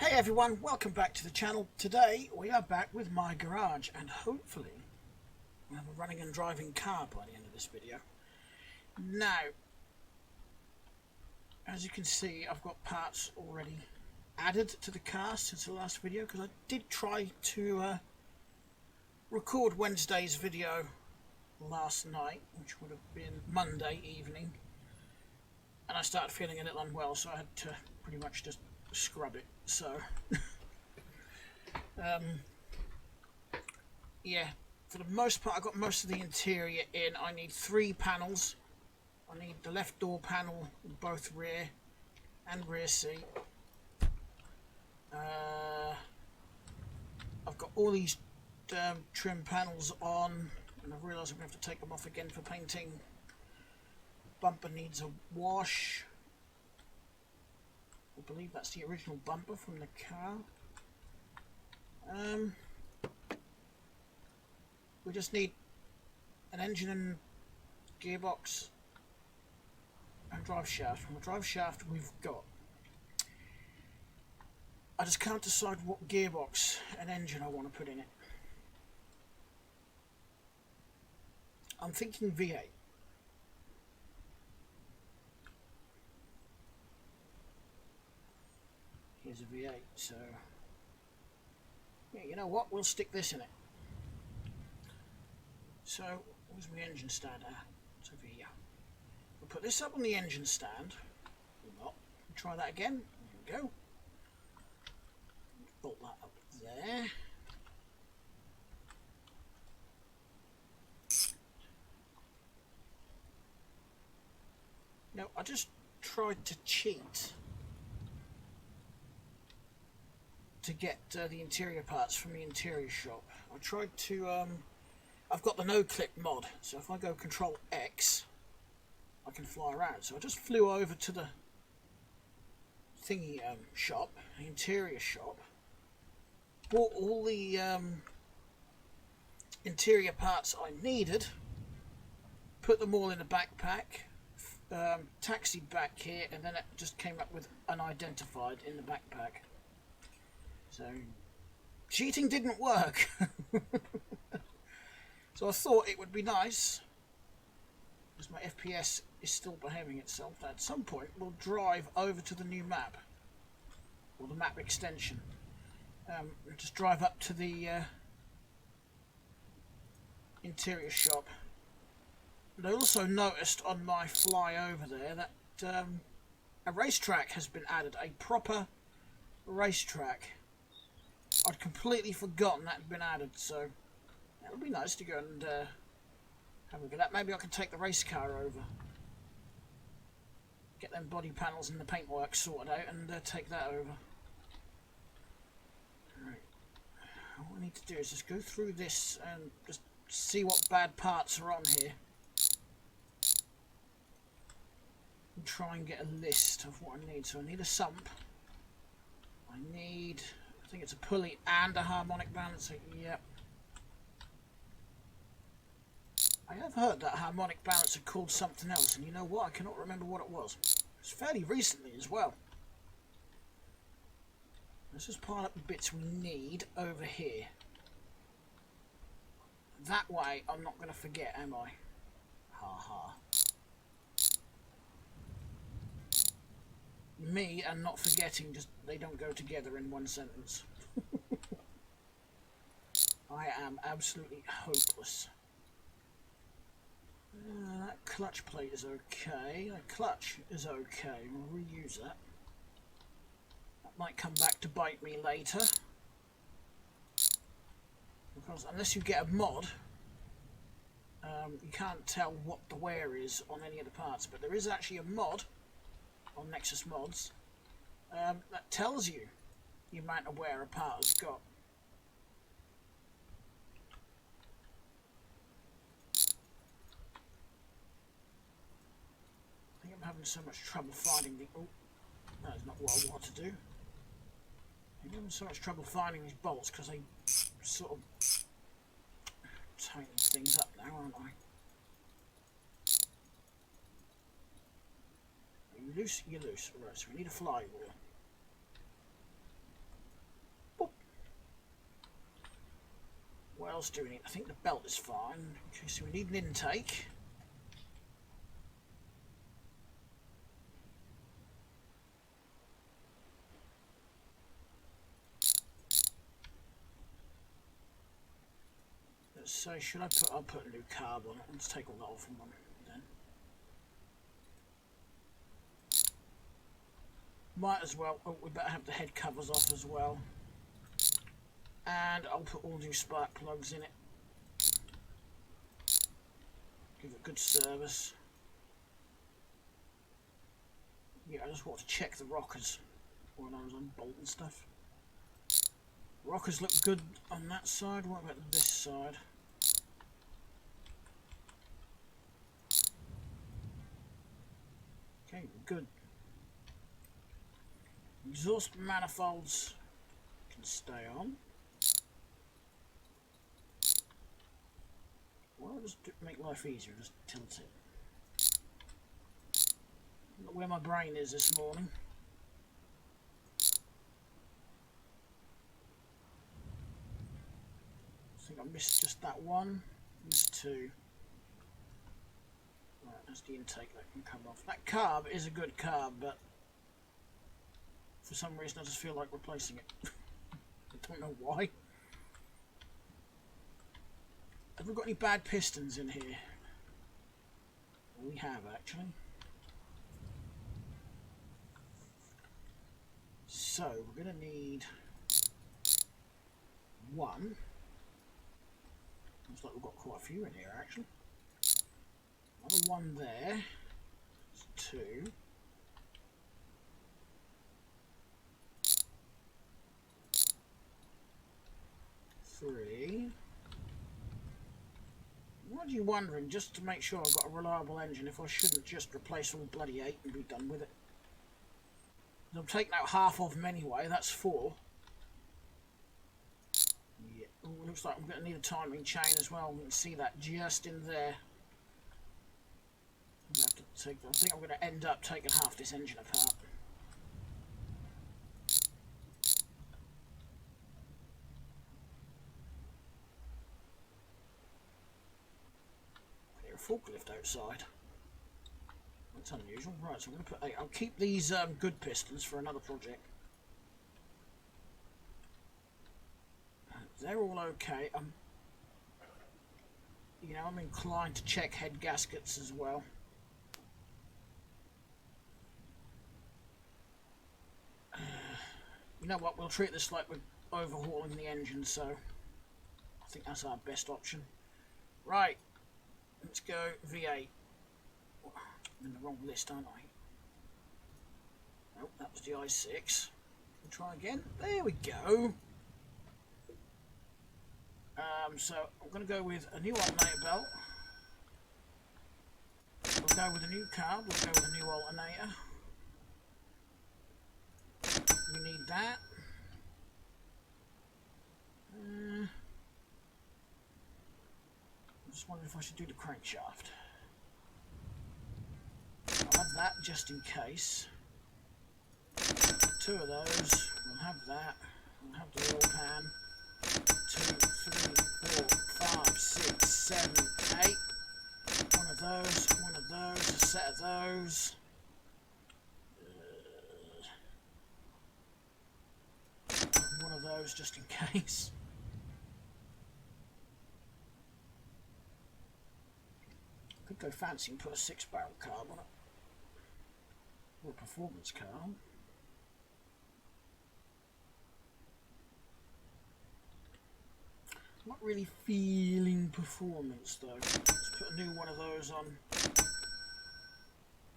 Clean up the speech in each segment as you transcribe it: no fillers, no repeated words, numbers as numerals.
Hey everyone, welcome back to the channel. Today we are back with my garage and hopefully we'll have a running and driving car by the end of this video. Now, as you can see, I've got parts already added to the car since the last video, because I did try to record Wednesday's video last night, which would have been Monday evening, and I started feeling a little unwell, so I had to pretty much just scrub it. So yeah, for the most part I got most of the interior in. I need 3 panels. I need the left door panel in both rear and rear seat. I've got all these trim panels on, and I've realised I'm going to have to take them off again for painting. Bumper needs a wash. I believe that's the original bumper from the car. We just need an engine and gearbox and drive shaft. From the drive shaft we've got. I just can't decide what gearbox and engine I want to put in it. I'm thinking V8. Here's a V8, so yeah, you know what? We'll stick this in it. So, where's my engine stand at? It's over here. We'll put this up on the engine stand. Or not. Try that again. There we go. Bolt that up there. No, I just tried to cheat to get the interior parts from the interior shop. I tried to, I've got the no clip mod, so if I go Control X, I can fly around. So I just flew over to the thingy shop, the interior shop, bought all the interior parts I needed, put them all in a backpack, taxied back here, and then it just came up with unidentified in the backpack. So, cheating didn't work. So I thought it would be nice, because my FPS is still behaving itself, that at some point we'll drive over to the new map, or the map extension, and just drive up to the interior shop. But I also noticed on my fly over there that a racetrack has been added, a proper racetrack. I'd completely forgotten that had been added, so it would be nice to go and have a look at that. Maybe I can take the race car over, get them body panels and the paintwork sorted out, and take that over. Right. What I need to do is just go through this and just see what bad parts are on here, and try and get a list of what I need. So I need a sump. I need, I think it's a pulley and a harmonic balancer. Yep. I have heard that harmonic balancer called something else, and you know what? I cannot remember what it was. It's fairly recently as well. Let's just pile up the bits we need over here. That way I'm not going to forget, am I? Ha ha. Me and not forgetting, just they don't go together in one sentence. I am absolutely hopeless. That clutch plate is okay. That clutch is okay. We'll reuse that. That might come back to bite me later. Because unless you get a mod, you can't tell what the wear is on any of the parts. But there is actually a mod on Nexus Mods that tells you the amount of wear a part has got. I think I'm having so much trouble finding the... Oh, that is not what I want to do. I'm having so much trouble finding these bolts because they sort of tighten things up now, aren't I? Are you loose? You're loose. Right, so we need a flywheel. else do we need? I think the belt is fine. Okay, so we need an intake. Let's say, I'll put a new carb on it. Let's take all that off in one then. Might as well. Oh, we better have the head covers off as well. And I'll put all new spark plugs in it. Give it good service. Yeah, I just want to check the rockers when I was on bolt and stuff. Rockers look good on that side. What about this side? Okay, good. Exhaust manifolds can stay on. Well, just make life easier, just tilt it. Look where my brain is this morning. I think I missed just that one. Missed two. Right, that's the intake that can come off. That carb is a good carb, but for some reason I just feel like replacing it. I don't know why. Have we got any bad pistons in here? We have, actually. So, we're going to need one. Looks like we've got quite a few in here, actually. Another one there. That's two. Three. What are you wondering, just to make sure I've got a reliable engine, if I shouldn't just replace all bloody 8 and be done with it? I'm taking out half of them anyway, that's 4. Yeah. Ooh, looks like I'm going to need a timing chain as well. We can see that just in there. I'm gonna have to take, I think I'm going to end up taking half this engine apart. Forklift outside. That's unusual. Right, so I'm going to put 8. I'll keep these good pistons for another project. They're all okay. You know, I'm inclined to check head gaskets as well. You know what? We'll treat this like we're overhauling the engine, so I think that's our best option. Right. Let's go V8. I'm in the wrong list, aren't I? Oh, that was the i6. We'll try again. There we go. So I'm going to go with a new alternator belt. We'll go with a new carb. We'll go with a new alternator. We need that. Just wondering if I should do the crankshaft. I'll have that just in case. 2 of those. We'll have that. We'll have the oil pan. 2, 3, 4, 5, 6, 7, 8. One of those, a set of those. One of those just in case. Could go fancy and put a 6-barrel carb on it. Or a performance carb. Not really feeling performance though. Let's put a new one of those on.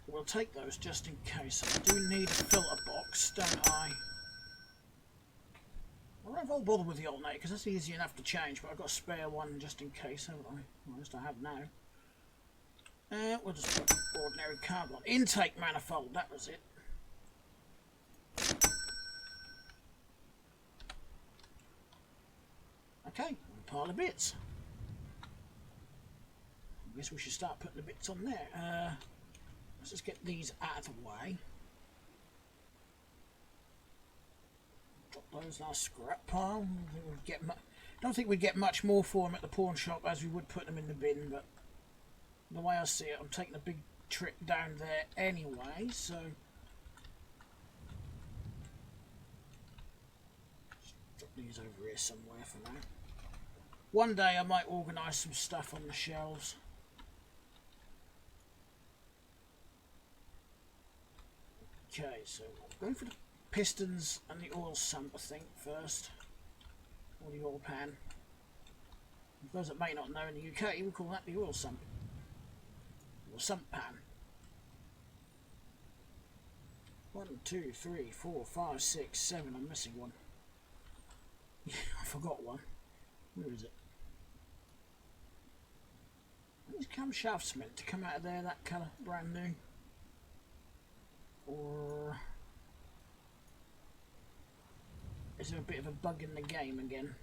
We'll take those just in case. I do need a filter box, don't I? I don't know if I'll bother with the alternator because that's easy enough to change, but I've got a spare one just in case, haven't I? Well, at least I have now. We'll just put ordinary carbon. Intake manifold, that was it. Okay, pile of bits. I guess we should start putting the bits on there. Let's just get these out of the way. Drop those in our scrap pile. We'll Don't think we'd get much more for them at the pawn shop as we would put them in the bin, but the way I see it, I'm taking a big trip down there anyway, so drop these over here somewhere for now. One day I might organise some stuff on the shelves. Okay, so I'm going for the pistons and the oil sump, I think, first. Or the oil pan. For those that may not know, in the UK, we call that the oil sump. Or sump pan. 1, 2, 3, 4, 5, 6, 7. I'm missing one. I forgot one. Where is it? These camshafts meant to come out of there that colour, brand new. Or is there a bit of a bug in the game again?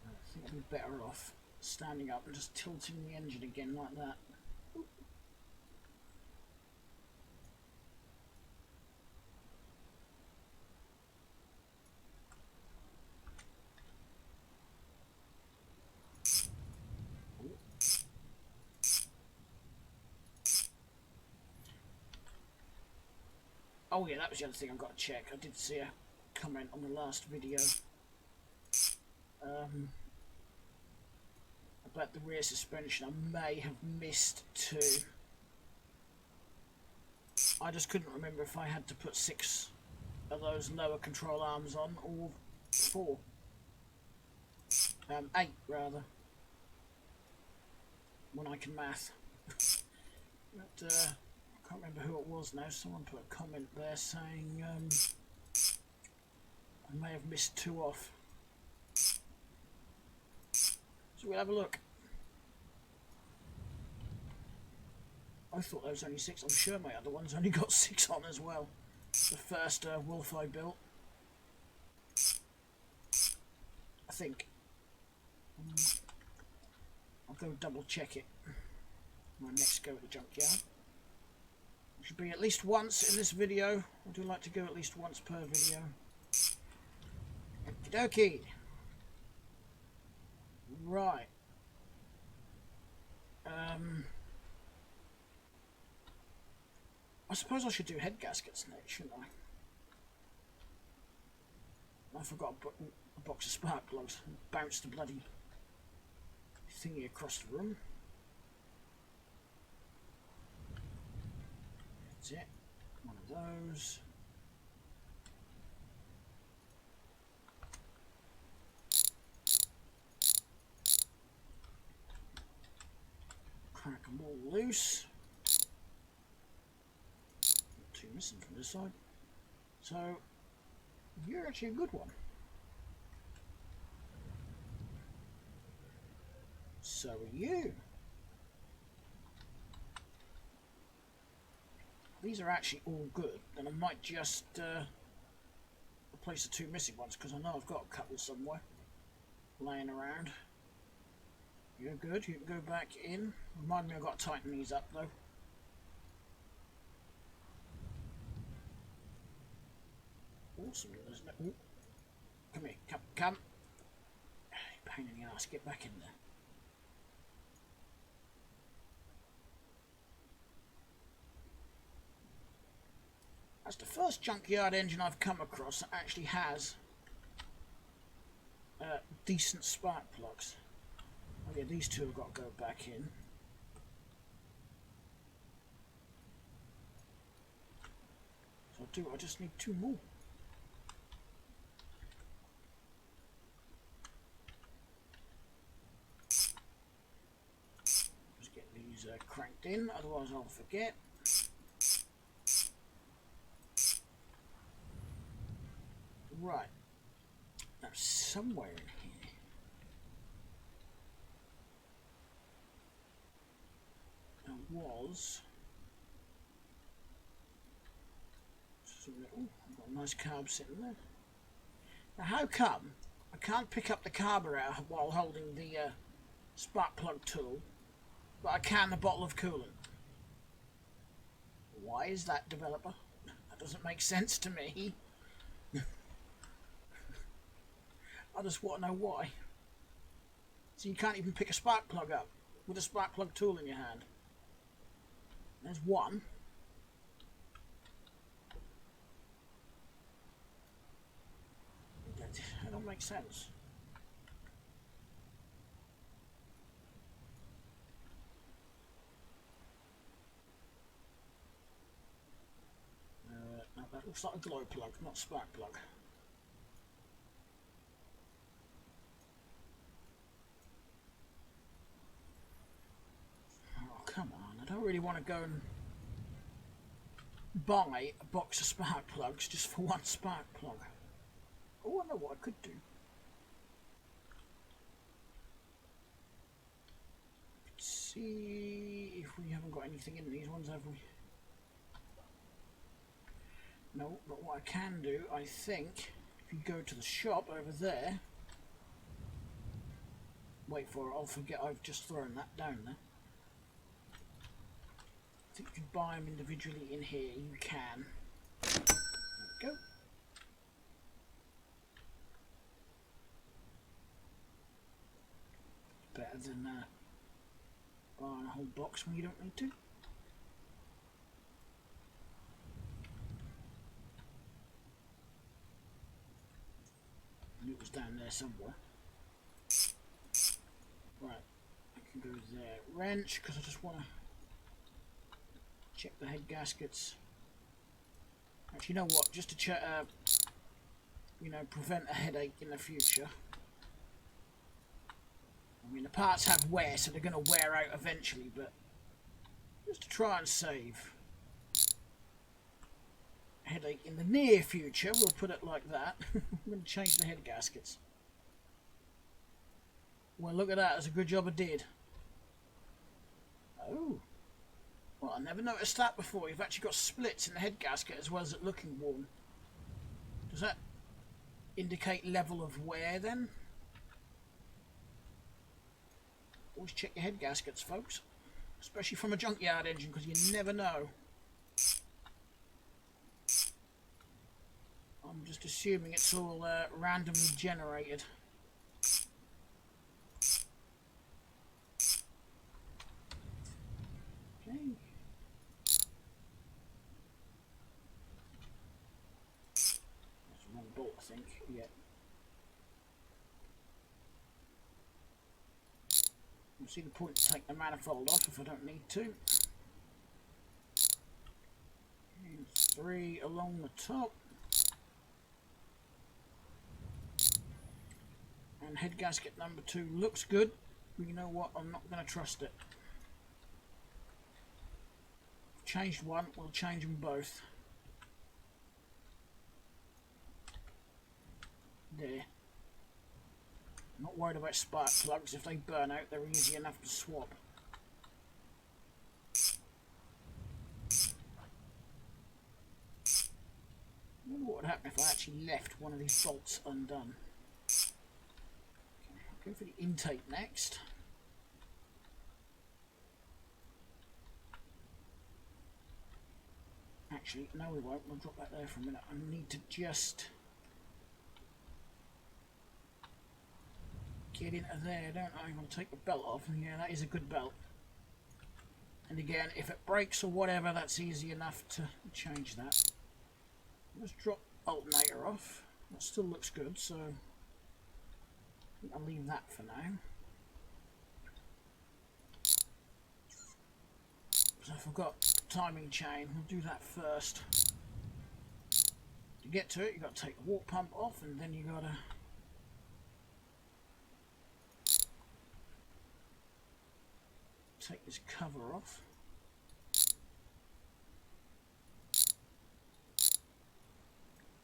I think I'd be better off standing up and just tilting the engine again like that. Oh yeah, that was the other thing I've got to check. I did see a comment on the last video about the rear suspension. I may have missed 2. I just couldn't remember if I had to put 6 of those lower control arms on or 4. 8 rather, when I can math. But I can't remember who it was now. Someone put a comment there saying I may have missed 2 off. So we'll have a look. I thought there was only 6. I'm sure my other one's only got 6 on as well. The first Wolf I built. I think. I'll go double check it when I next go to the junkyard. Should be at least once in this video. I do like to go at least once per video. Okie dokie. Right. I suppose I should do head gaskets next, shouldn't I? I forgot a box of spark plugs and bounced the bloody thingy across the room. That's it. One of those. Crack them all loose. 2 missing from this side. So you're actually a good one. So are you. These are actually all good, and I might just replace the 2 missing ones because I know I've got a couple somewhere laying around. You're good, you can go back in. Remind me I've got to tighten these up though. Awesome, there's no... Ooh. Come here, come. Pain in the ass, get back in there. That's the first junkyard engine I've come across that actually has decent spark plugs. Oh yeah, these 2 have got to go back in. So I just need 2 more. Just get these cranked in, otherwise I'll forget. Right, now somewhere in here there was I've got a nice carb sitting there. Now how come I can't pick up the carburetor while holding the spark plug tool, but I can a bottle of coolant? Why is that, developer? That doesn't make sense to me. I just want to know why. So you can't even pick a spark plug up with a spark plug tool in your hand. There's one. That don't make sense. No, that looks like a glow plug, not spark plug. Oh, come on. I don't really want to go and buy a box of spark plugs just for one spark plug. Oh, I know what I could do. Let's see if we haven't got anything in these ones, have we? No, but what I can do, I think, if you go to the shop over there, wait for it, I'll forget I've just thrown that down there. I think you can buy them individually in here, you can. There we go. Better than buying a whole box when you don't need to. It was down there somewhere. Right, I can go there. Wrench, because I just want to check the head gaskets. Actually, you know what? Just to check, prevent a headache in the future. I mean, the parts have wear, so they're going to wear out eventually, but just to try and save headache in the near future, we'll put it like that. I'm going to change the head gaskets. Well, look at that. That's a good job I did. Oh. Well, I never noticed that before. You've actually got splits in the head gasket as well as it looking worn. Does that indicate level of wear then? Always check your head gaskets, folks. Especially from a junkyard engine, because you never know. I'm just assuming it's all randomly generated. Okay. That's one bolt, I think. Yeah. You'll see the point to take the manifold off if I don't need to. And 3 along the top. And head gasket number 2 looks good. You know what? I'm not going to trust it. Changed one, we'll change them both. There. I'm not worried about spark plugs. If they burn out, they're easy enough to swap. I wonder what would happen if I actually left one of these bolts undone. Okay, I'll go for the intake next. Actually, no we won't. We'll drop that there for a minute. I need to just get into there, don't I? I'll take the belt off. Yeah, that is a good belt. And again, if it breaks or whatever, that's easy enough to change that. Let's drop alternator off. That still looks good, so I'll leave that for now. So I forgot timing chain. We'll do that first. To get to it, you've got to take the water pump off, and then you've got to take this cover off.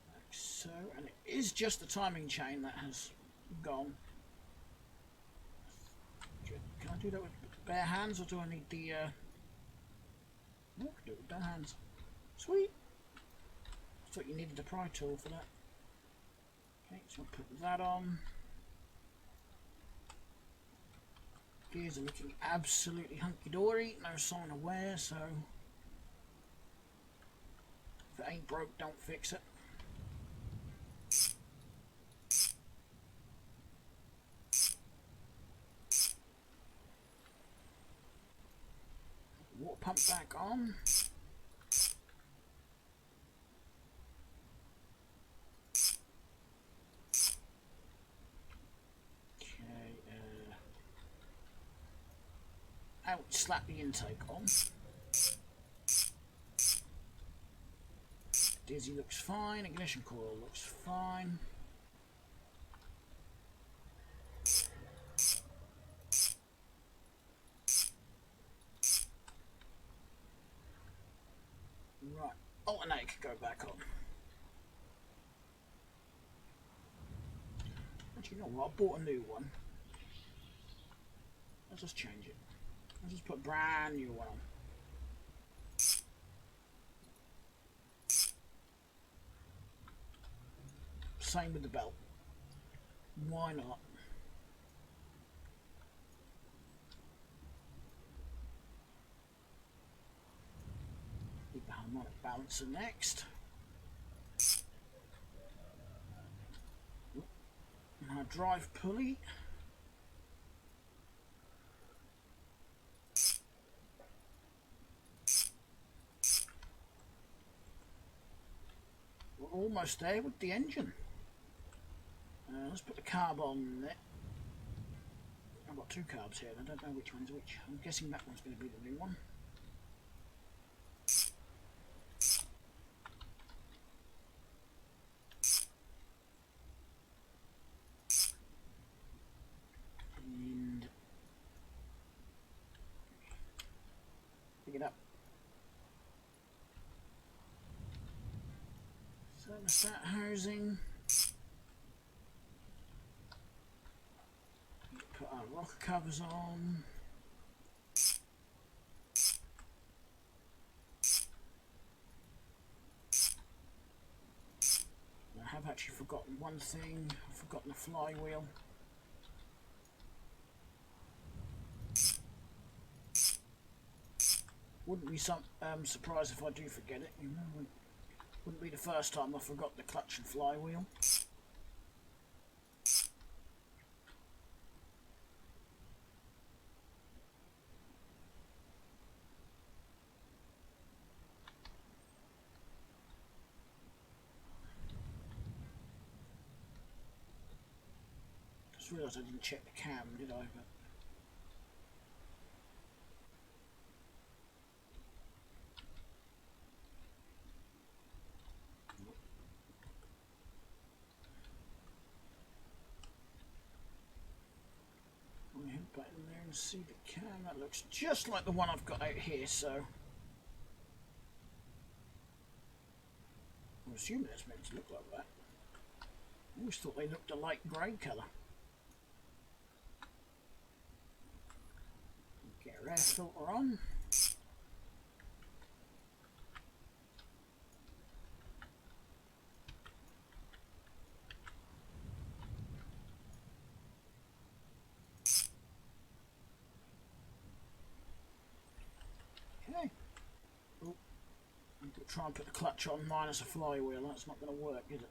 Like so, and it is just the timing chain that has gone. Can I do that with bare hands, or do I need the I can do it with bare hands. Sweet! I thought you needed a pry tool for that. Okay, so I'll put that on. Gears are looking absolutely hunky-dory, no sign of wear, so if it ain't broke, don't fix it. water pump back on. Out, slap the intake on. Dizzy looks fine, ignition coil looks fine. Right, alternator can go back on. Actually, you know what, I bought a new one. Let's just change it. Let's just put a brand new one on. Same with the belt. Why not? Need the harmonic balancer next. And our drive pulley. We're almost there with the engine. Let's put the carb on there. I've got two carbs here, I don't know which one's which. I'm guessing that one's going to be the new one. And pick it up. Thermostat housing. Put our rocker covers on. I have actually forgotten one thing. I've forgotten the flywheel. Wouldn't be surprised if I do forget it. You know, wouldn't be the first time I forgot the clutch and flywheel. Just realised I didn't check the cam, did I? But I'll head back in there and see the cam. That looks just like the one I've got out here, so I'm assuming it's meant to look like that. I always thought they looked a light grey colour. Get our air filter on. Okay. Oh, I'm going to try and put the clutch on minus a flywheel. That's not going to work, is it?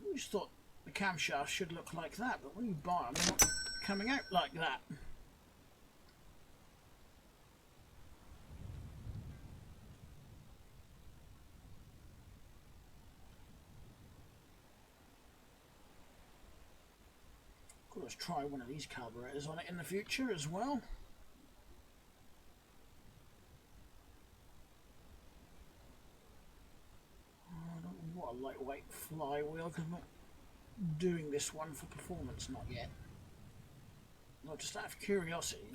I always thought the camshaft should look like that, but when you buy them, they're not coming out like that. Could always try one of these carburetors on it in the future as well. I don't want a lightweight flywheel because I'm not doing this one for performance, not yet. Well, just out of curiosity,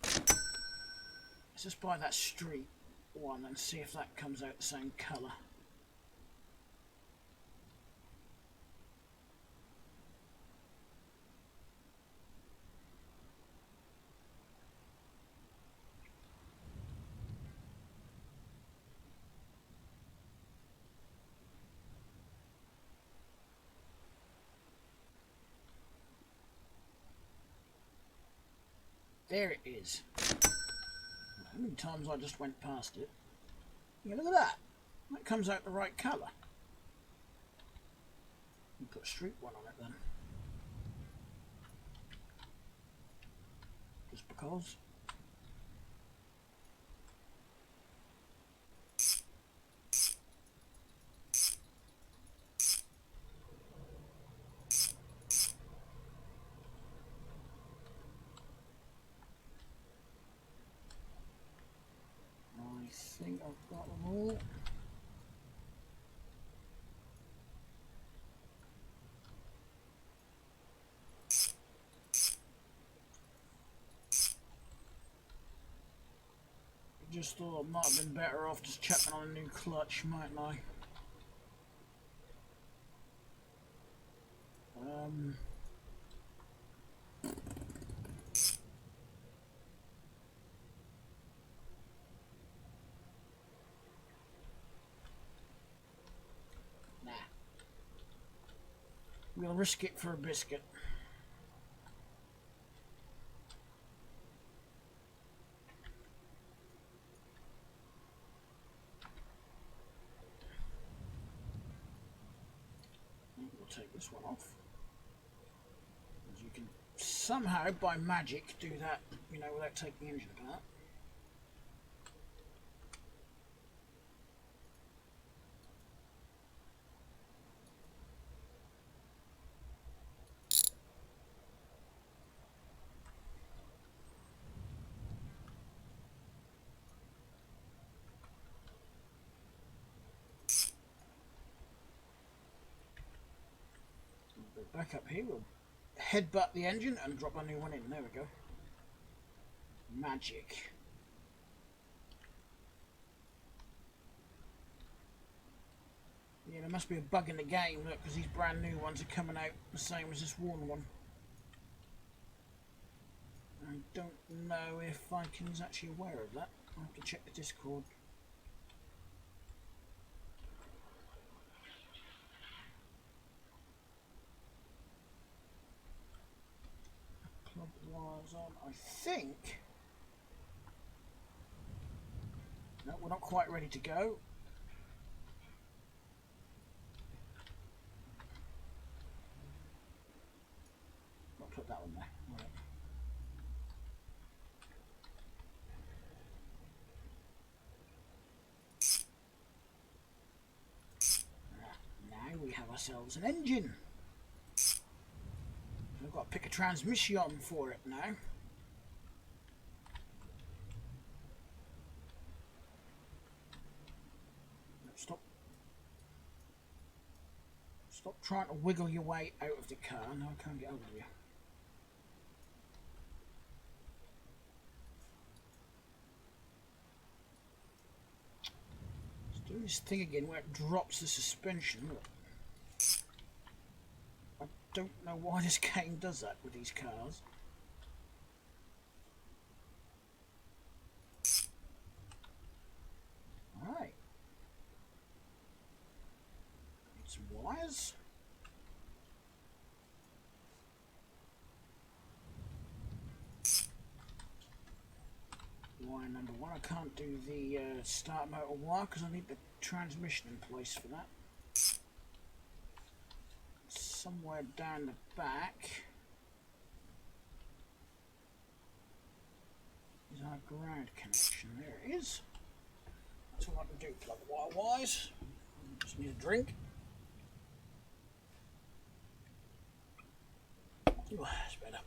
let's just buy that street one and see if that comes out the same colour. There it is. How many times I just went past it? Yeah, look at that. That comes out the right colour. You put a street one on it then. just because. I think I've got them all. Just thought I might have been better off just checking on a new clutch, mightn't I? Nah. We'll risk it for a biscuit. We'll take this one off. As you can somehow, by magic, do that, you know, without taking the engine apart. Back up here, we'll headbutt the engine and drop a new one in. There we go. Magic. Yeah, there must be a bug in the game, look, because these brand new ones are coming out the same as this worn one. I don't know if Viking's actually aware of that. I'll have to check the Discord. Plug wires on, I think. No, we're not quite ready to go. I'll put that one there. Right. Now we have ourselves an engine. I've got to pick a transmission for it now. Stop trying to wiggle your way out of the car. No, I can't get over you. Let's do this thing again where it drops the suspension. Look. I don't know why this game does that with these cars. Alright. Need some wires. Wire number one. I can't do the start motor wire because I need the transmission in place for that. Somewhere down the back is our ground connection. There it is. That's all I can do plug wire wise. Just need a drink. Ooh, that's better.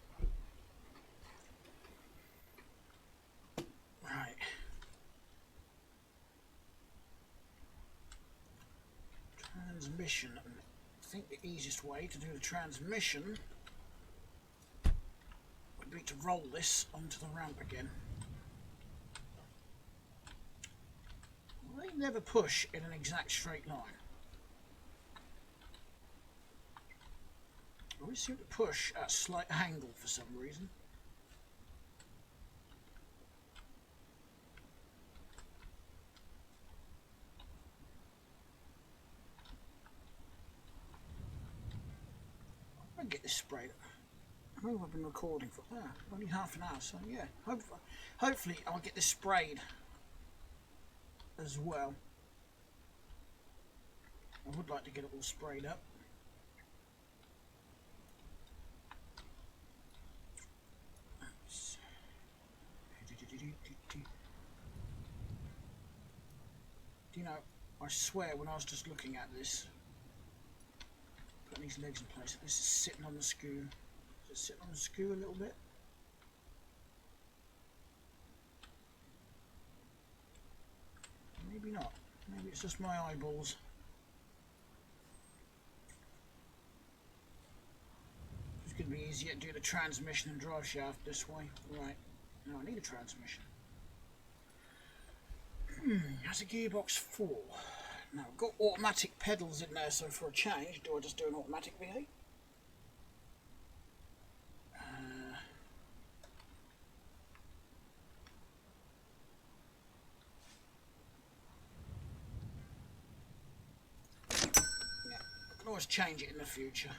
Right. Transmission. I think the easiest way to do the transmission would be to roll this onto the ramp again. They never push in an exact straight line. I always seem to push at a slight angle for some reason. I'll get this sprayed. How long have I been recording for? Only half an hour, so yeah. Hopefully I'll get this sprayed as well. I would like to get it all sprayed up. swear when I was just looking at this, putting these legs in place, this is sitting on the screw. Is it sitting on the screw a little bit? Maybe not. Maybe it's just my eyeballs. It's going to be easier to do the transmission and drive shaft this way. Right. No, I need a transmission. That's a gearbox 4. Now, I've got automatic pedals in there, so for a change, do I just do an automatic V8? Yeah, I can always change it in the future.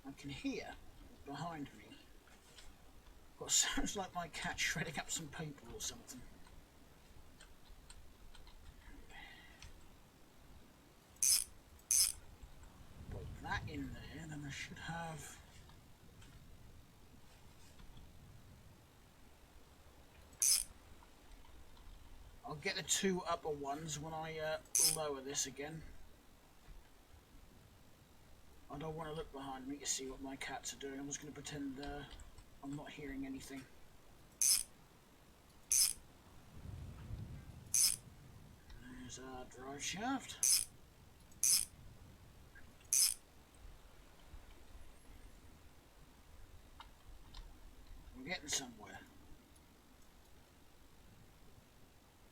I can hear behind me what sounds like my cat shredding up some paper or something. Put that in there, then I should have... I'll get the two upper ones when I lower this again. I don't want to look behind me to see what my cats are doing. I'm just going to pretend I'm not hearing anything. There's our drive shaft. We're getting somewhere.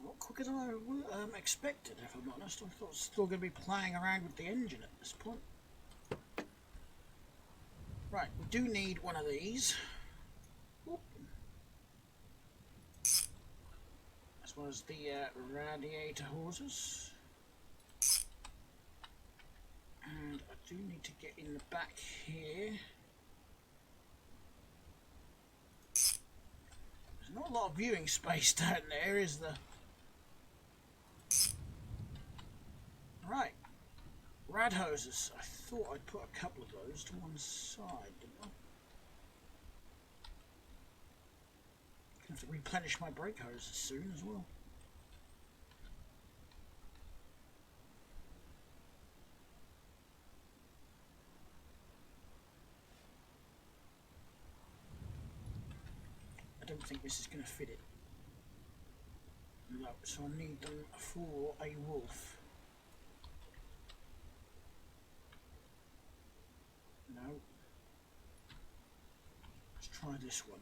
Not quicker than I expected, if I'm honest. I thought I was still going to be playing around with the engine at this point. Right, we do need one of these. Whoop. As well as the radiator hoses. And I do need to get in the back here. There's not a lot of viewing space down there, is there? Right. Rad hoses. I thought I'd put a couple of those to one side, didn't I? Gonna have to replenish my brake hoses soon as well. I don't think this is going to fit it. No, so I need them for a wolf. No. Let's try this one.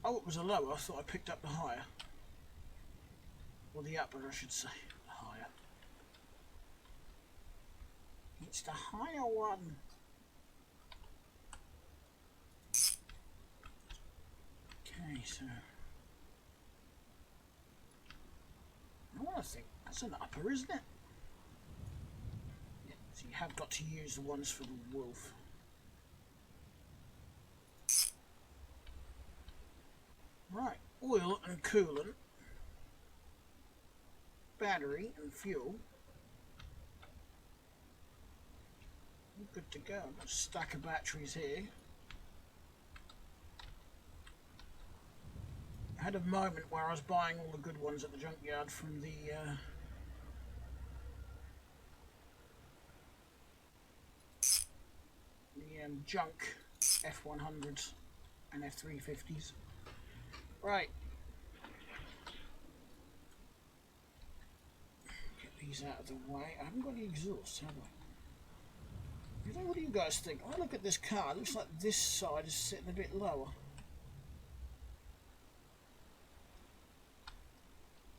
Oh, it was a lower. I thought I picked up the higher. Or the upper, I should say. The higher. It's the higher one. Okay, so... I think that's an upper, isn't it? Yeah, so you have got to use the ones for the wolf. Right, oil and coolant, battery and fuel. We're good to go. I've got a stack of batteries here. I had a moment where I was buying all the good ones at the junkyard from the junk F100s and F350s. Right. Get these out of the way. I haven't got any exhaust, have I? What do you guys think? I look at this car, it looks like this side is sitting a bit lower.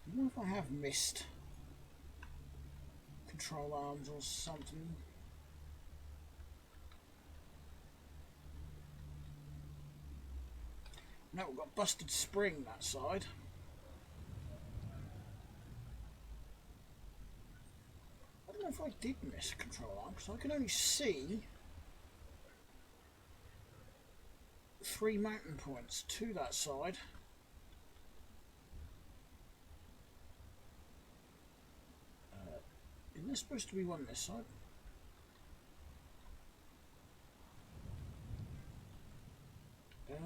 I don't know if I have missed control arms or something. No, we've got busted spring that side. I don't know if I did miss a control arm because I can only see 3 mounting points to that side. Isn't there supposed to be one this side?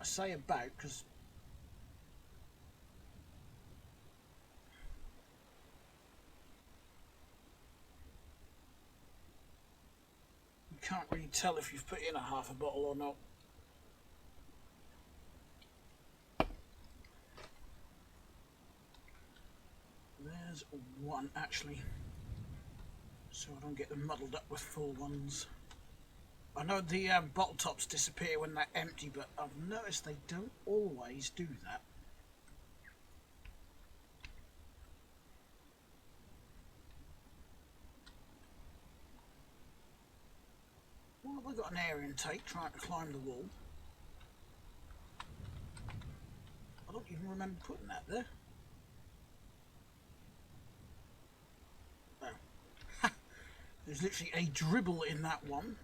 I say about because you can't really tell if you've put in a half a bottle or not. There's one actually, so I don't get them muddled up with full ones. I know the bottle tops disappear when they're empty, but I've noticed they don't always do that. Well, have I got an air intake trying to climb the wall? I don't even remember putting that there. Oh. There's literally a dribble in that one.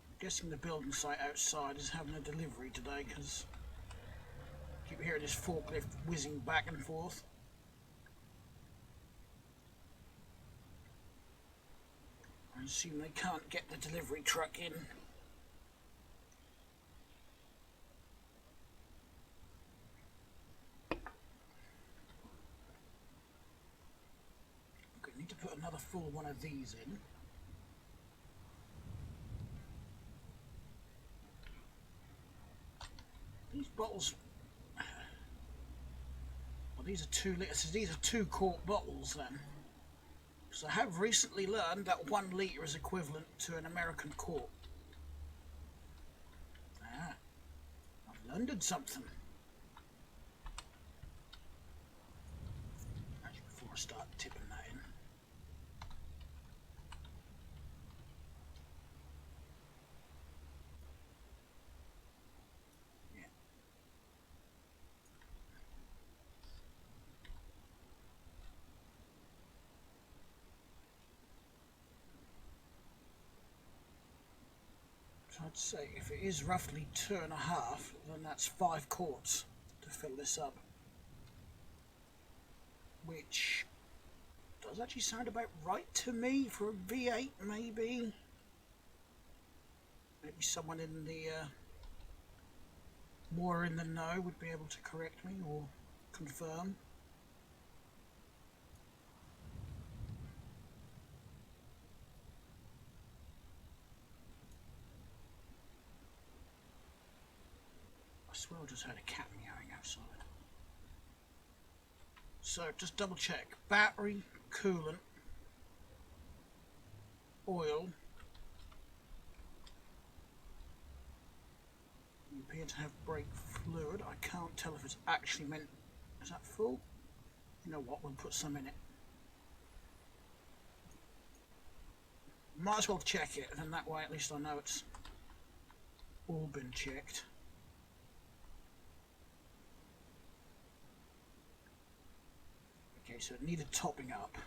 I'm guessing the building site outside is having a delivery today because I keep hearing this forklift whizzing back and forth. I assume they can't get the delivery truck in. Okay, need to put another full one of these in. These bottles, well, these are 2 litres, so these are 2 quart bottles then. So I have recently learned that 1 litre is equivalent to an American quart. Ah, I've learned something. Actually, before I start tipping that in. Yeah. So I'd say if it is roughly 2.5, then that's 5 quarts to fill this up. Which does actually sound about right to me for a V8, maybe. Maybe someone in the more in the know would be able to correct me or confirm. I swear I just heard a cat meowing outside. So just double check. Battery, coolant, oil. You appear to have brake fluid. I can't tell if it's actually meant... Is that full? You know what, we'll put some in it. Might as well check it, and that way at least I know it's all been checked. Okay, so it needed topping up.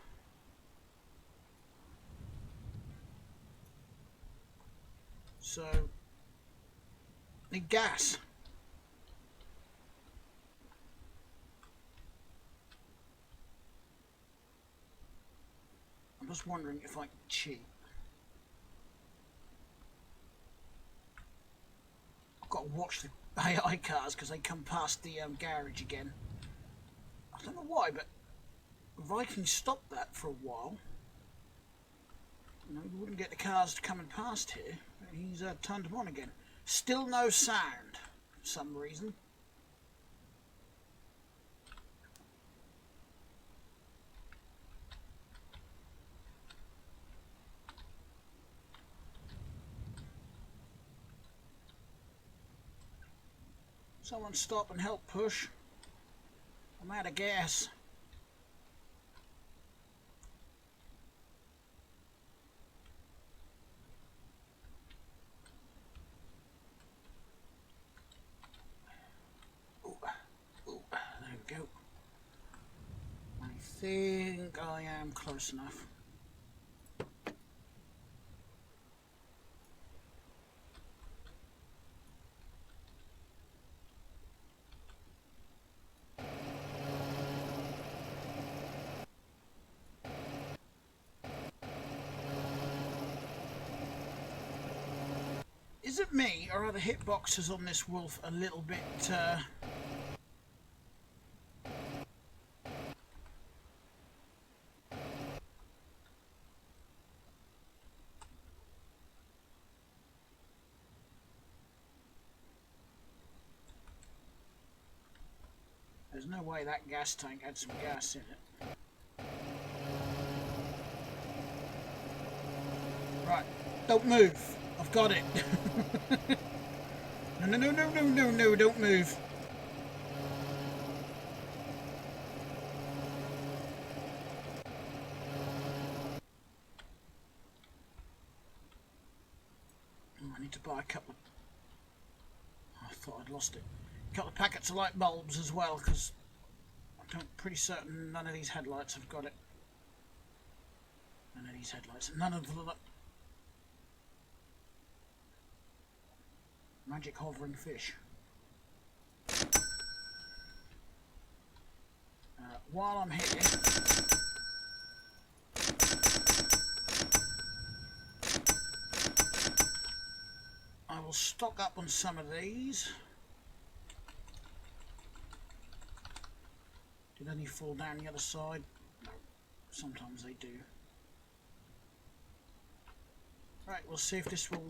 So, need gas. I'm just wondering if I can cheat. I've got to watch the AI cars because they come past the garage again. I don't know why, but Viking stopped that for a while. You know, you wouldn't get the cars coming past here. He's turned them on again. Still no sound for some reason. Someone stop and help push. I'm out of gas. There we go. I think I am close enough. Is it me, or are the hitboxes on this Wolf a little bit... There's no way that gas tank had some gas in it. Right, don't move. I've got it. No, don't move. Oh, I need to buy a couple of... I thought I'd lost it. A couple of packets of light bulbs as well, because I'm pretty certain none of these headlights have got it. None of these headlights. None of the... Magic hovering fish. While I'm here, I will stock up on some of these. Did any fall down the other side? No. Sometimes they do. Right, we'll see if this will...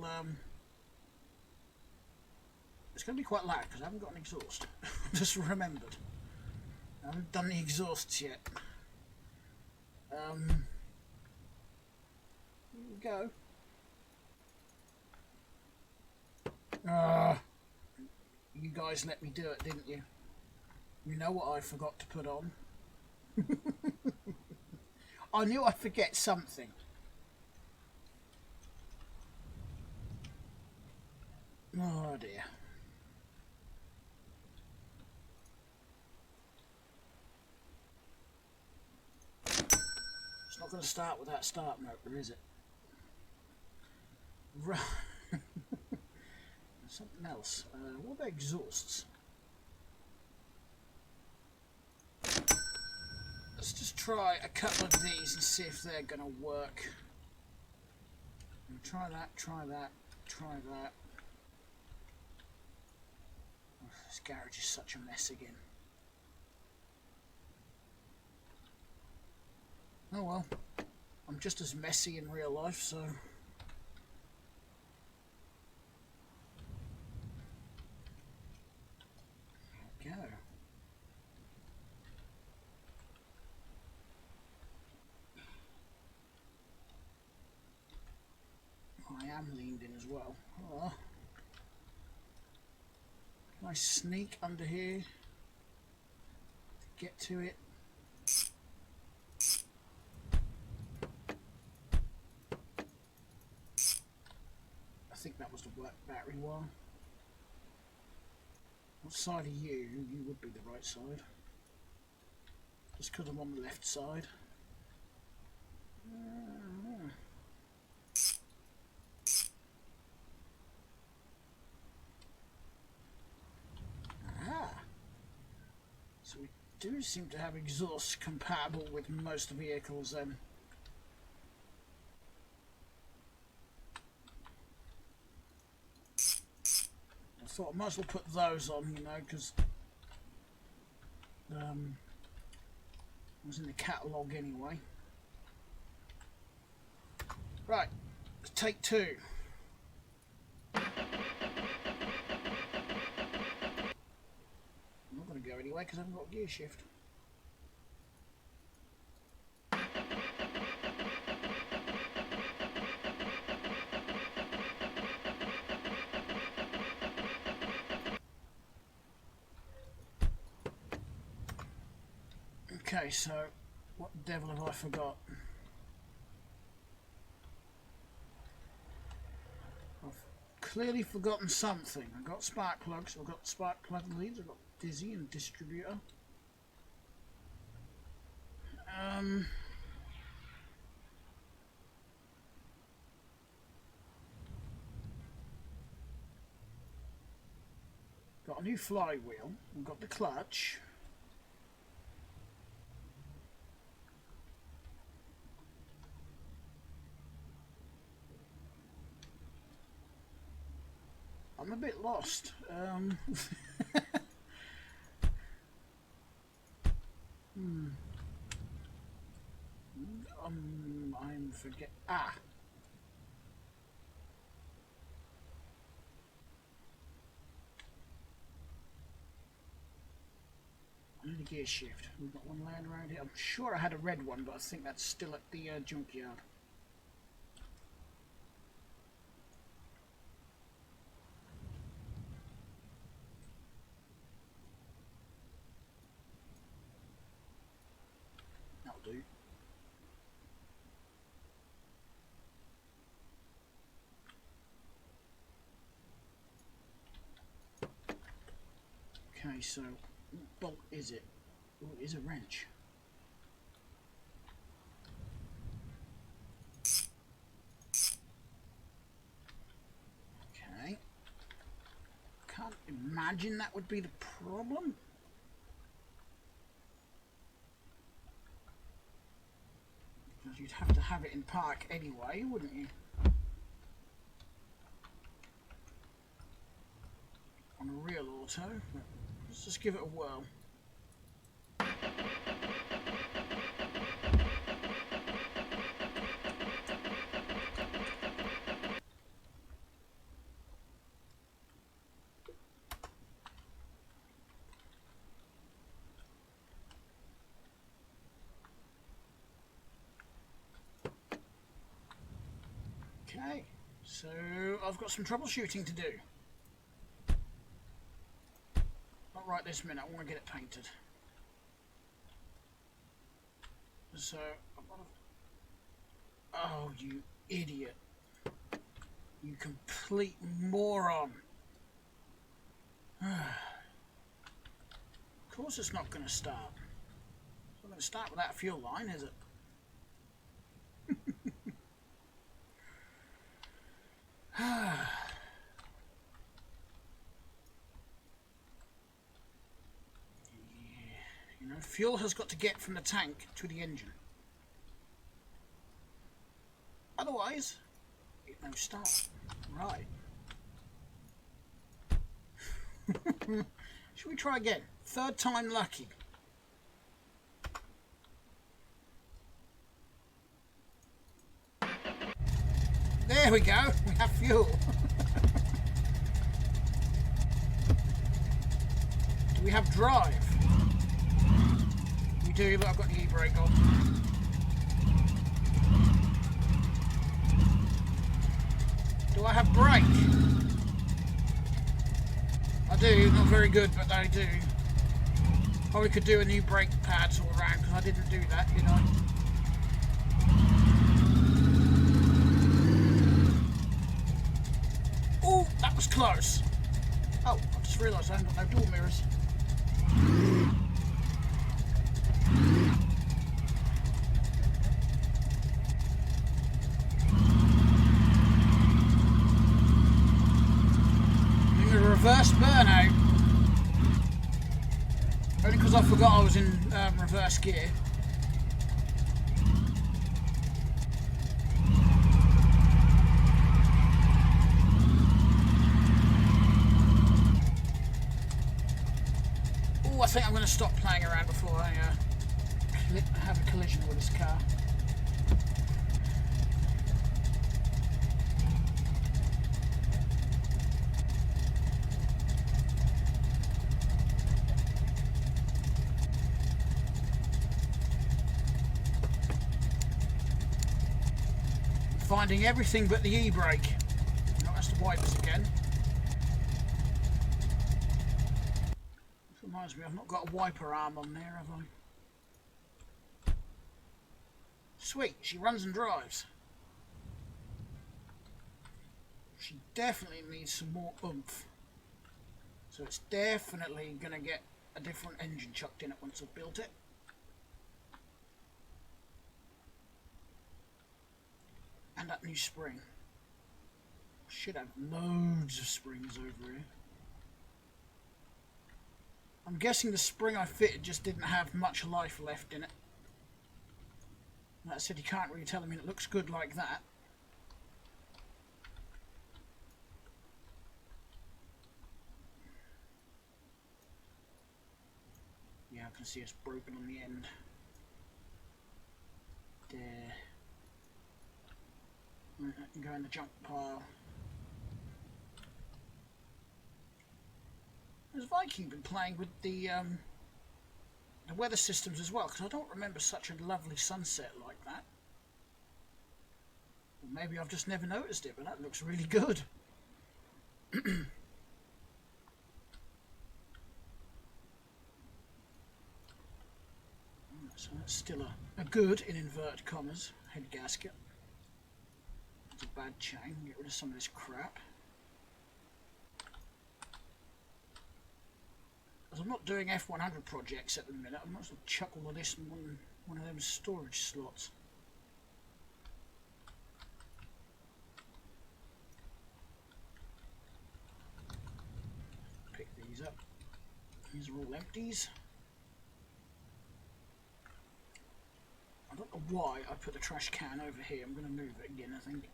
It's going to be quite loud because I haven't got an exhaust. Just remembered. I haven't done the exhausts yet. Here we go. You guys let me do it, didn't you? You know what I forgot to put on. I knew I'd forget something. Oh dear. It's not going to start with that start motor, is it? Right. Something else. What about exhausts? Let's just try a couple of these and see if they're going to work. Try that, try that, try that. Oh, this garage is such a mess again. Oh well, I'm just as messy in real life, so... There we go. I am leaned in as well. Oh. Can I sneak under here to get to it? I think that was the work battery one. What side are you? You would be the right side. Just because I'm on the left side. So we do seem to have exhausts compatible with most vehicles then. I thought I might as well put those on, you know, because I was in the catalogue anyway. Right, take two. I'm not going to go anyway because I haven't got a gear shift. Okay, so what the devil have I forgot? I've clearly forgotten something. I've got spark plugs, I've got spark plug leads, I've got dizzy and distributor. Got a new flywheel, I've got the clutch. I'm a bit lost. I'm forget. Ah. I need a gear shift. We've got one laying around here. I'm sure I had a red one, but I think that's still at the junkyard. That'll do. Okay, so what bolt is it? Oh, it is a wrench. Okay. Can't imagine that would be the problem. Because you'd have to have it in park anyway, wouldn't you? On a real auto. Let's just give it a whirl. Okay, so I've got some troubleshooting to do. Not right this minute, I want to get it painted. So, oh, you idiot. You complete moron. Of course it's not going to start. It's not going to start without a fuel line, is it? You know, fuel has got to get from the tank to the engine. Otherwise, it won't start. Right. Should we try again? Third time lucky. There we go. We have fuel. Do we have drive? We do, but I've got the e-brake on. Do I have brake? I do, not very good, but I do. Probably could do a new brake pads all around, because I didn't do that, did I? Oh, that was close. Oh, I just realised I haven't got no door mirrors. Reverse burnout. Only because I forgot I was in reverse gear. Oh, I think I'm going to stop playing around before I have a collision with this car. Finding everything but the e-brake. No, that's the wipers again. This reminds me, I've not got a wiper arm on there, have I? Sweet, she runs and drives. She definitely needs some more oomph. So it's definitely going to get a different engine chucked in it once I've built it. And that new spring. Should have loads of springs over here. I'm guessing the spring I fitted just didn't have much life left in it. Like I said, you can't really tell. I mean, it looks good like that. can see it's broken on the end. There. Right, that can go in the junk pile. Has Viking been playing with the weather systems as well? Because I don't remember such a lovely sunset like that. Or maybe I've just never noticed it, but that looks really good. So that's still a good, in inverted commas, head gasket. It's a bad chain. Get rid of some of this crap. As I'm not doing F100 projects at the minute, I might as well chuck all of this in one of them storage slots. Pick these up. These are all empties. I don't know why I put the trash can over here. I'm going to move it again, I think.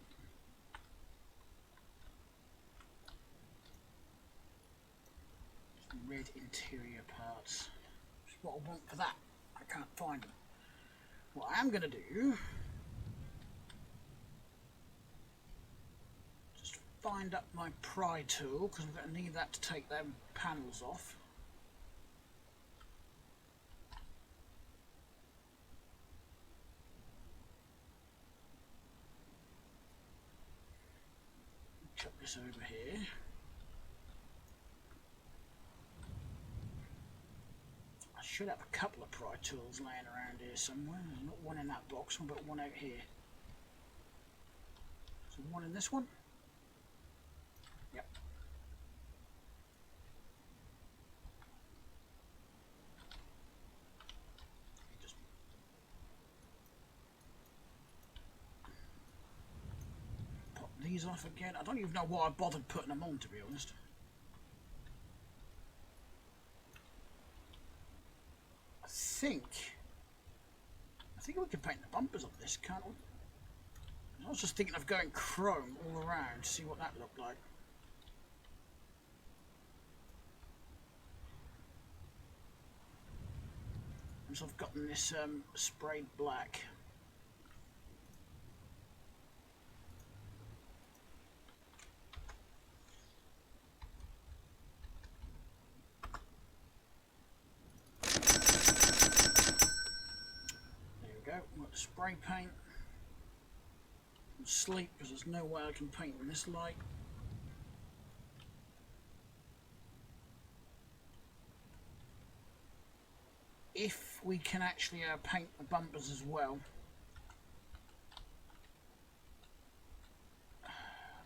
Some red interior parts. Which is what I want for that. I can't find them. What I am going to do... just find up my pry tool, because I'm going to need that to take them panels off. Chuck this over here. I should have a couple of pry tools laying around here somewhere. There's not one in that box, but one out here. So one in this one? Yep. Just pop these off again. I don't even know why I bothered putting them on, to be honest. I think we can paint the bumpers on this, can't we? I was just thinking of going chrome all around to see what that looked like. Once I've gotten this sprayed black. Spray paint and sleep, because there's no way I can paint in this light. If we can actually paint the bumpers as well.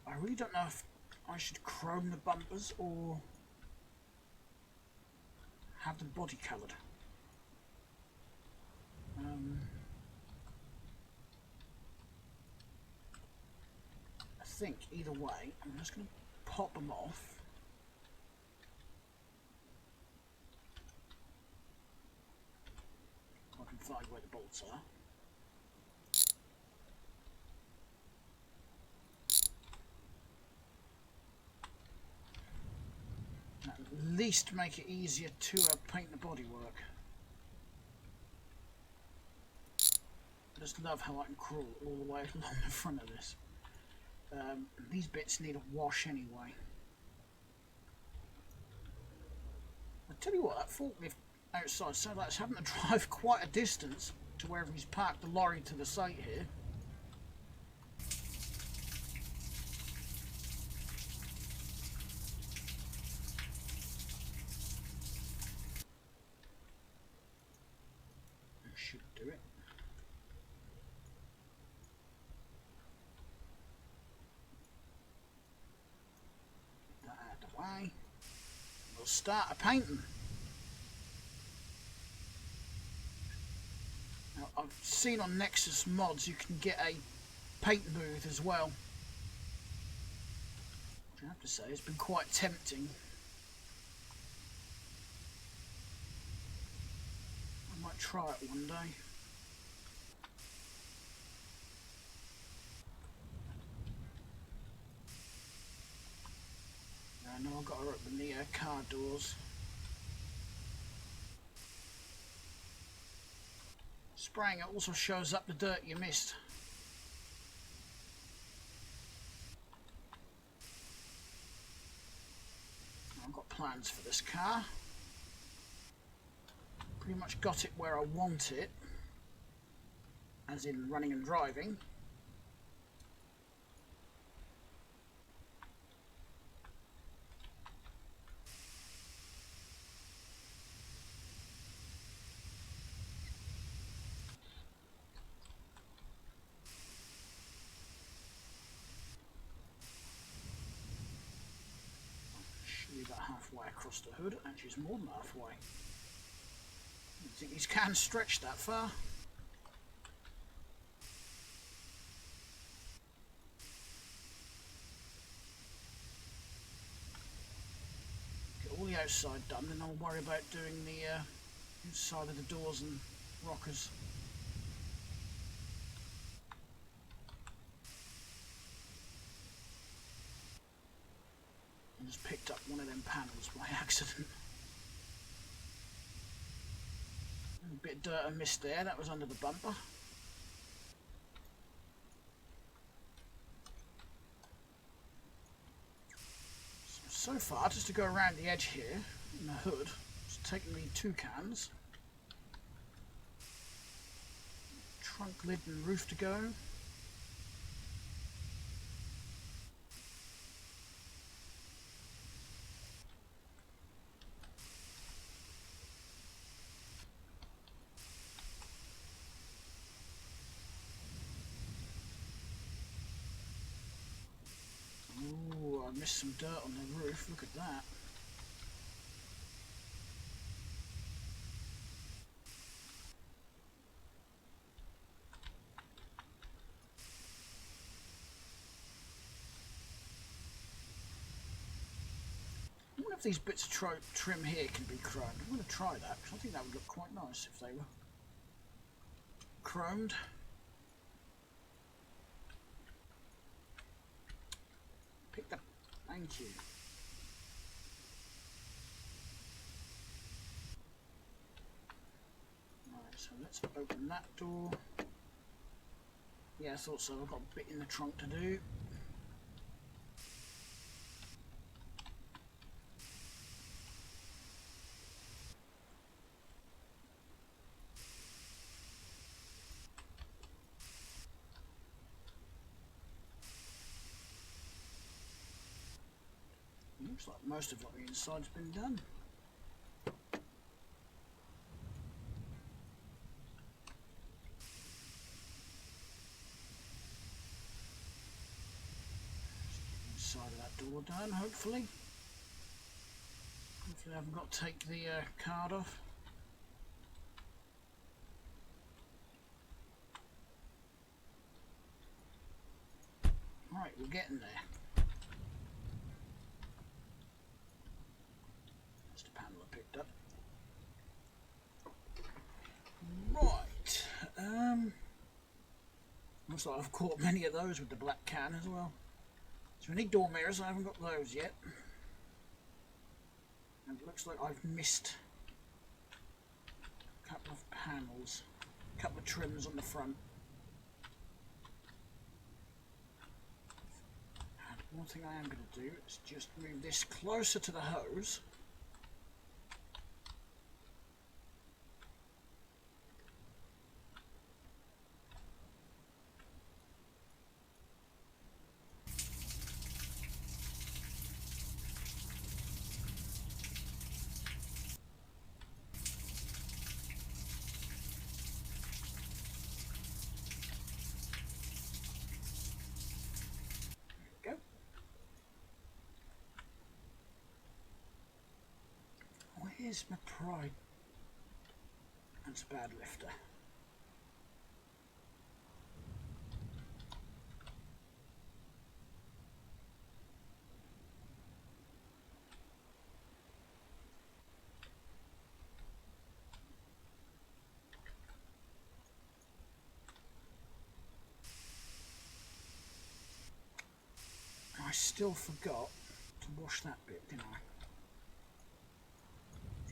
I really don't know if I should chrome the bumpers or have them body coloured. I think either way, I'm just going to pop them off. I can find where the bolts are. At least make it easier to paint the bodywork. I just love how I can crawl all the way along the front of this. These bits need a wash anyway. I tell you what, that forklift outside sounds like it's having to drive quite a distance to wherever he's parked the lorry to the site here. That should do it. We'll start a painting. Now, I've seen on Nexus mods you can get a paint booth as well. I have to say it's been quite tempting. I might try it one day. I know I've got to open the car doors. Spraying it also shows up the dirt you missed. I've got plans for this car. Pretty much got it where I want it, as in running and driving. Should be about halfway across the hood. Actually, it's more than halfway. I think these cans stretch that far. Get all the outside done, then I'll worry about doing the inside of the doors and rockers. I just picked up one of them panels by accident. A bit of dirt I missed there, that was under the bumper. So far, just to go around the edge here, in the hood, it's taken me 2 cans. Trunk lid and roof to go. I missed some dirt on the roof, look at that. I wonder if these bits of trim here can be chromed. I'm going to try that, because I think that would look quite nice if they were chromed. Picked up. Thank you. Right, so let's open that door. Yeah, I thought so. I've got a bit in the trunk to do. Looks like most of what the inside's been done. Inside of that door done, hopefully. Hopefully I haven't got to take the card off. Right, we're getting there. Up. Right, looks like I've caught many of those with the black can as well. So we need door mirrors, I haven't got those yet. And it looks like I've missed a couple of panels, a couple of trims on the front. And one thing I am going to do is just move this closer to the hose. Where's my pride? That's a bad lifter. I still forgot to wash that bit, didn't I?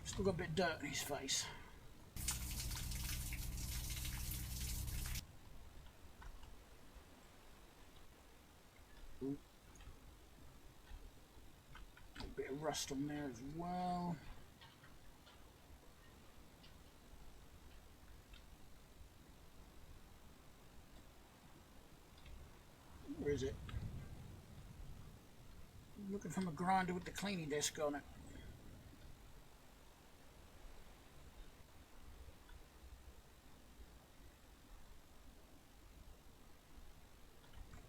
Still got a bit of dirt in his face. rust on there as well. Where is it? I'm looking for my grinder with the cleaning disc on it.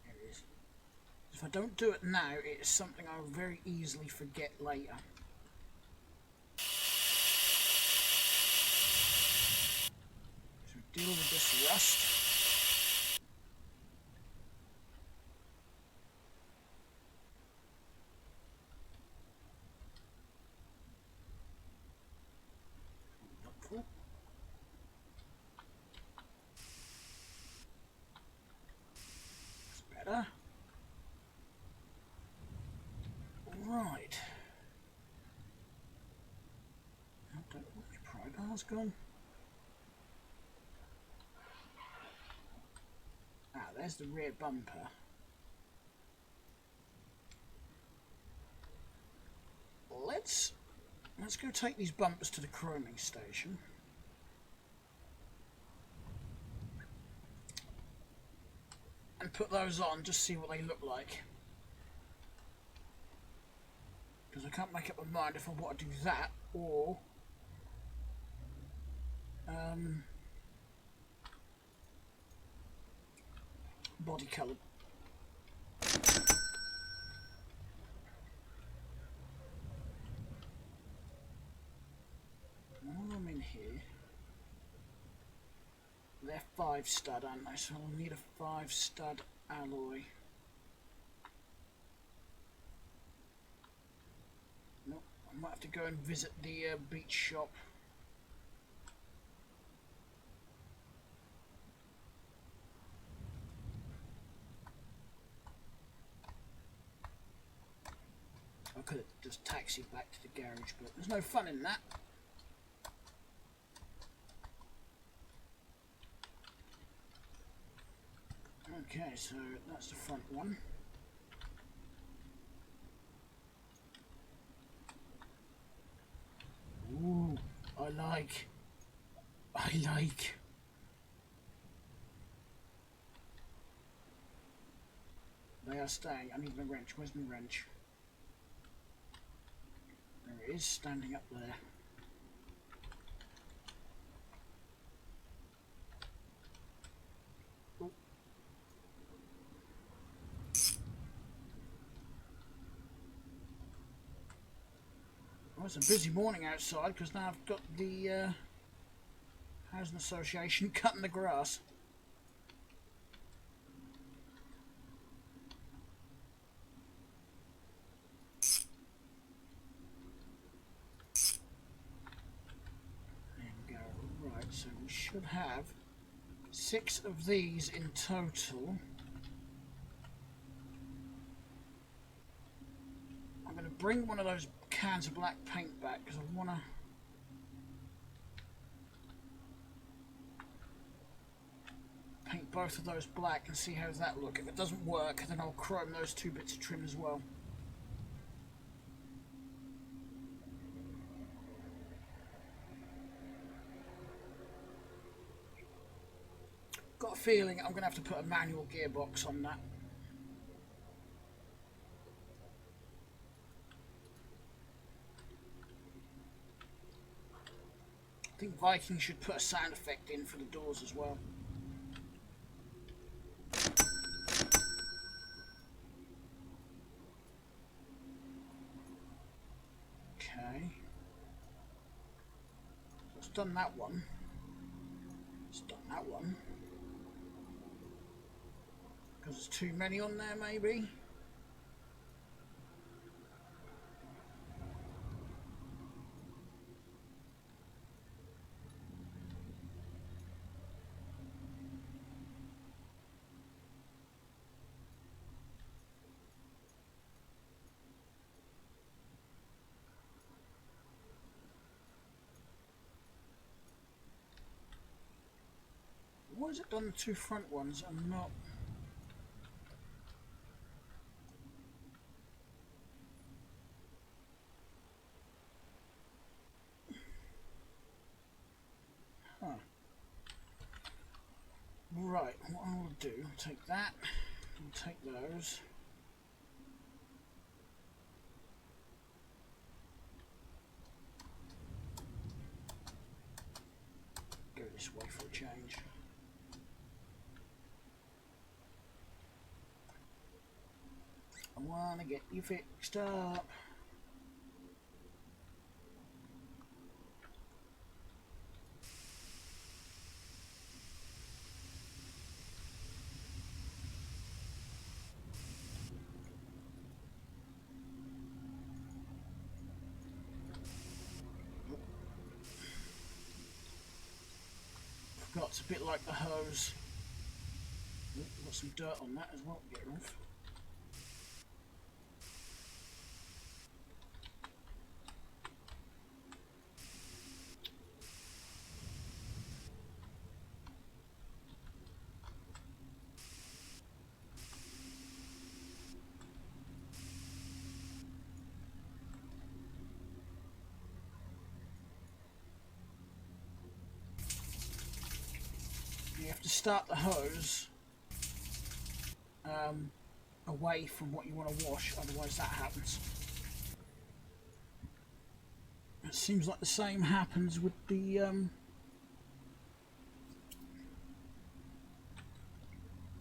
There it is. If I don't do it now, it's something I'll very easily forget later. So deal with this rust. Better. Right. I don't know which pry bar's gone. Ah, there's the rear bumper. Let's go take these bumpers to the chroming station. And put those on, just see what they look like. Because I can't make up my mind if I want to do that or body colour. While I'm in here, they're 5 stud, aren't they? So I'll need a 5 stud alloy. Nope, I might have to go and visit the beach shop. I could have just taxied back to the garage, but there's no fun in that. Okay, so that's the front one. Ooh, I like. They are staying. I need my wrench. Where's my wrench? There it is, standing up there. Ooh. Well, it's a busy morning outside because now I've got the Housing Association cutting the grass. There we go. Right, so we should have 6 of these in total. I'm going to bring one of those cans of black paint back because I want to paint both of those black and see how that look. If it doesn't work, then I'll chrome those 2 bits of trim as well. Got a feeling I'm going to have to put a manual gearbox on that. I think Viking should put a sound effect in for the doors as well. Okay. So it's done that one. It's done that one. Because there's too many on there, maybe. Why has it done the 2 front ones and not? right, what I'll do, I'll take that, I'll take those. Go this way for a change. I want to get you fixed up. Forgot it's a bit like the hose. Got some dirt on that as well to get off. You have to start the hose away from what you want to wash, otherwise that happens. It seems like the same happens with the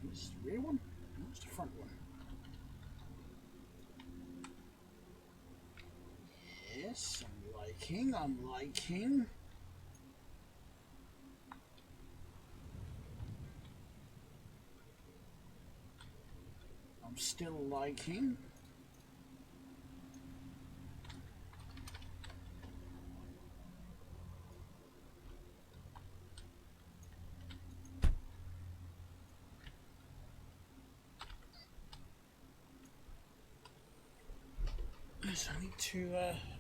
this is the rear one? That's the front one. Yes, I'm liking. I'm still liking. So I need to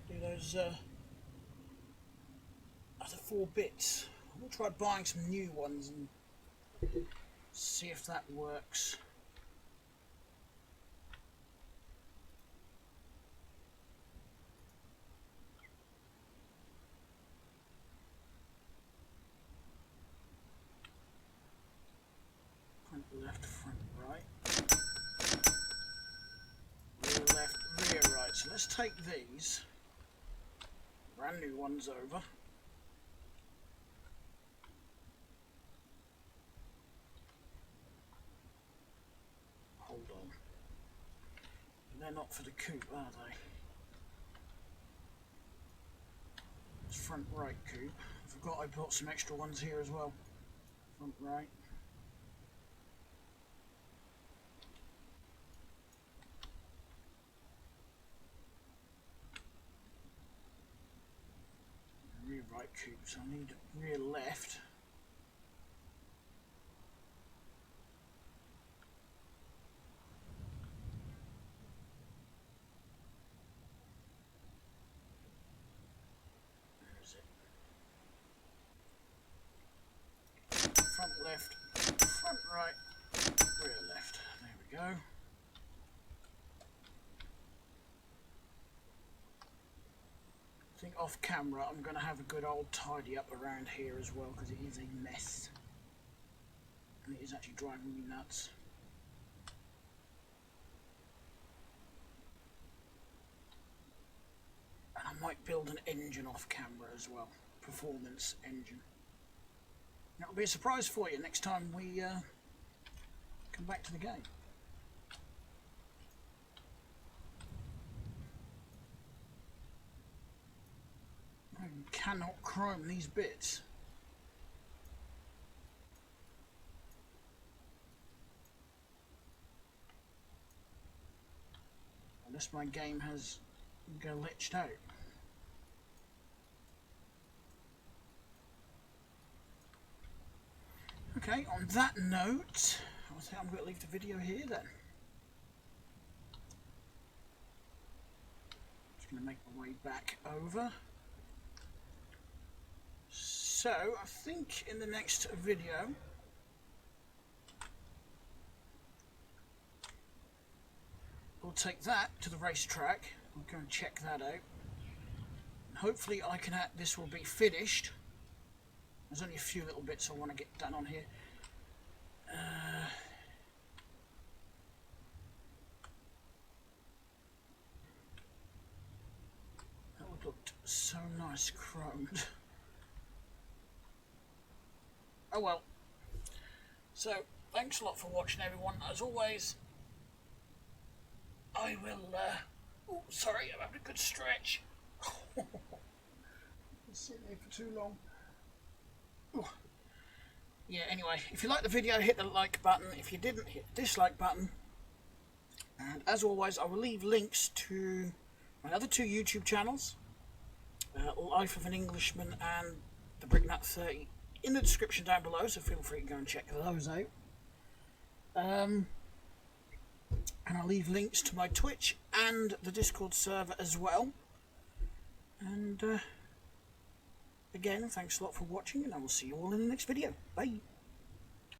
do those other 4 bits. We'll try buying some new ones and see if that works. Front left, front right. Rear left, rear right. So let's take these brand new ones over. Hold on. They're not for the coupe, are they? It's front right coupe. I forgot I bought some extra ones here as well. Front right. Rear right coupe, so I need rear left. Where is it? Front left, front right, rear left. There we go. I think off camera I'm going to have a good old tidy up around here as well, because it is a mess and it is actually driving me nuts. And I might build an engine off camera as well, performance engine. That'll be a surprise for you next time we come back to the game. I cannot chrome these bits. Unless my game has glitched out. Okay, on that note, I think I'm going to leave the video here then. Just going to make my way back over. So, I think in the next video, we'll take that to the racetrack. I'll go and check that out. Hopefully I can this will be finished. There's only a few little bits I want to get done on here. That would look so nice chromed. Oh well. So, thanks a lot for watching, everyone. As always, I will, oh, sorry, I'm having a good stretch. Been sitting here for too long. Ooh. Yeah, anyway, if you liked the video, hit the like button. If you didn't, hit the dislike button. And as always, I will leave links to my other two YouTube channels, Life of an Englishman and The Bricknut 30, in the description down below, so feel free to go and check those out. And I'll leave links to my Twitch and the Discord server as well. And again, thanks a lot for watching, and I will see you all in the next video. Bye.